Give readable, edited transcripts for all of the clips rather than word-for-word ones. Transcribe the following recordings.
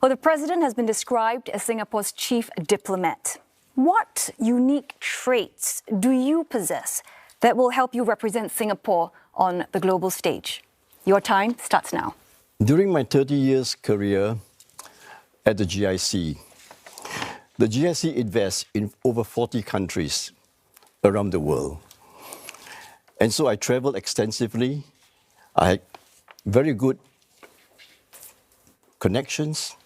Well, the president has been described as Singapore's chief diplomat. What unique traits do you possess that will help you represent Singapore on the global stage? Your time starts now. During my 30 years career at the GIC invests in over 40 countries around the world. And so I traveled extensively. I had very good connections,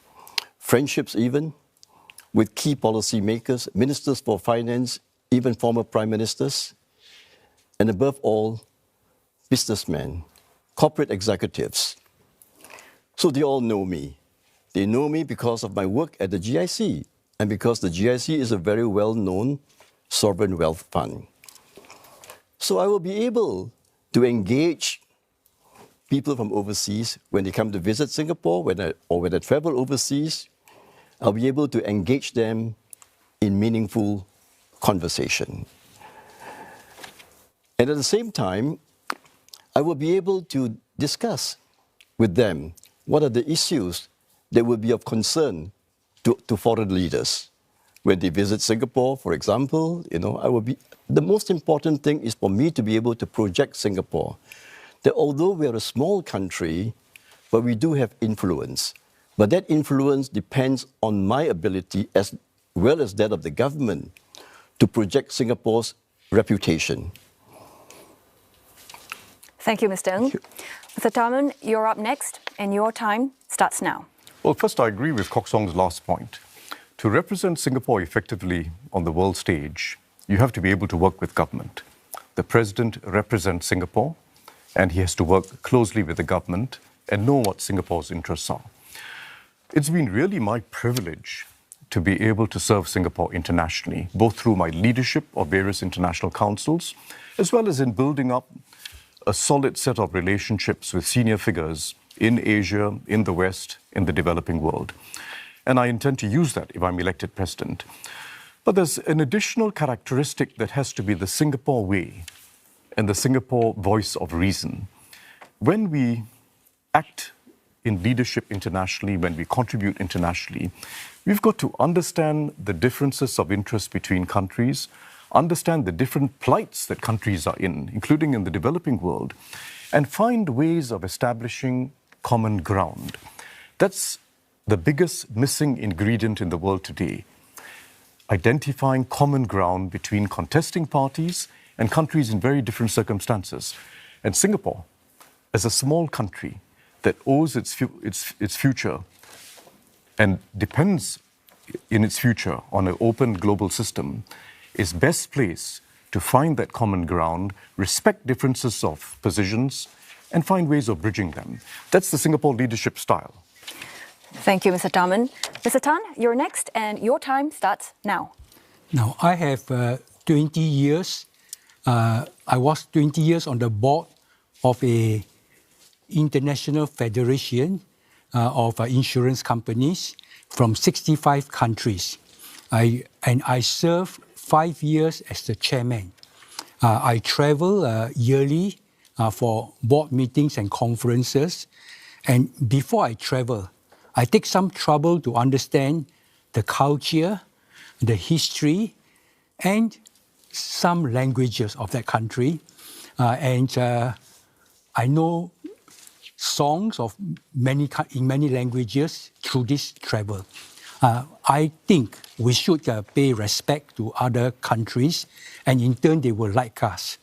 friendships even, with key policy makers, ministers for finance, even former prime ministers, and above all, businessmen, corporate executives. So they all know me. They know me because of my work at the GIC and because the GIC is a very well-known sovereign wealth fund. So I will be able to engage people from overseas when they come to visit Singapore when I travel overseas. I'll be able to engage them in meaningful conversation. And at the same time, I will be able to discuss with them what are the issues that will be of concern to foreign leaders. When they visit Singapore, for example, the most important thing is for me to be able to project Singapore, that although we are a small country, but we do have influence. But that influence depends on my ability, as well as that of the government, to project Singapore's reputation. Thank you, Mr. Ng. Mr. Tharman, you're up next, and your time starts now. Well, first, I agree with Kok Song's last point. To represent Singapore effectively on the world stage, you have to be able to work with government. The president represents Singapore, and he has to work closely with the government and know what Singapore's interests are. It's been really my privilege to be able to serve Singapore internationally, both through my leadership of various international councils, as well as in building up a solid set of relationships with senior figures in Asia, in the West, in the developing world. And I intend to use that if I'm elected president. But there's an additional characteristic that has to be the Singapore way and the Singapore voice of reason. When we act in leadership internationally, when we contribute internationally, we've got to understand the differences of interest between countries, understand the different plights that countries are in, including in the developing world, and find ways of establishing common ground. That's the biggest missing ingredient in the world today, identifying common ground between contesting parties and countries in very different circumstances. And Singapore, as a small country that owes its future and depends in its future on an open global system, is best placed to find that common ground, respect differences of positions, and find ways of bridging them. That's the Singapore leadership style. Thank you, Mr. Tharman. Mr. Tan, you're next, and your time starts now. Now, I have 20 years. I was 20 years on the board of an international federation of insurance companies from 65 countries. I served 5 years as the chairman. I travel yearly for board meetings and conferences. And before I travel, I take some trouble to understand the culture, the history, and some languages of that country. I know songs in many languages through this travel. I think we should pay respect to other countries, and in turn, they will like us.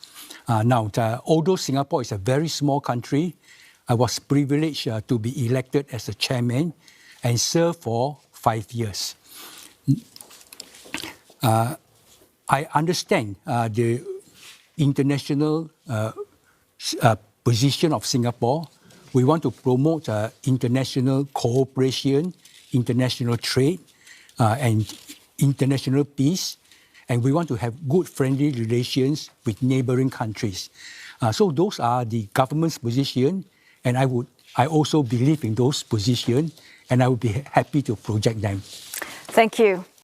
Although Singapore is a very small country, I was privileged to be elected as the chairman and serve for 5 years. I understand the international position of Singapore. We want to promote international cooperation, international trade, and international peace. And we want to have good friendly relations with neighboring countries. So those are the government's position, and I also believe in those positions, and I would be happy to project them. Thank you.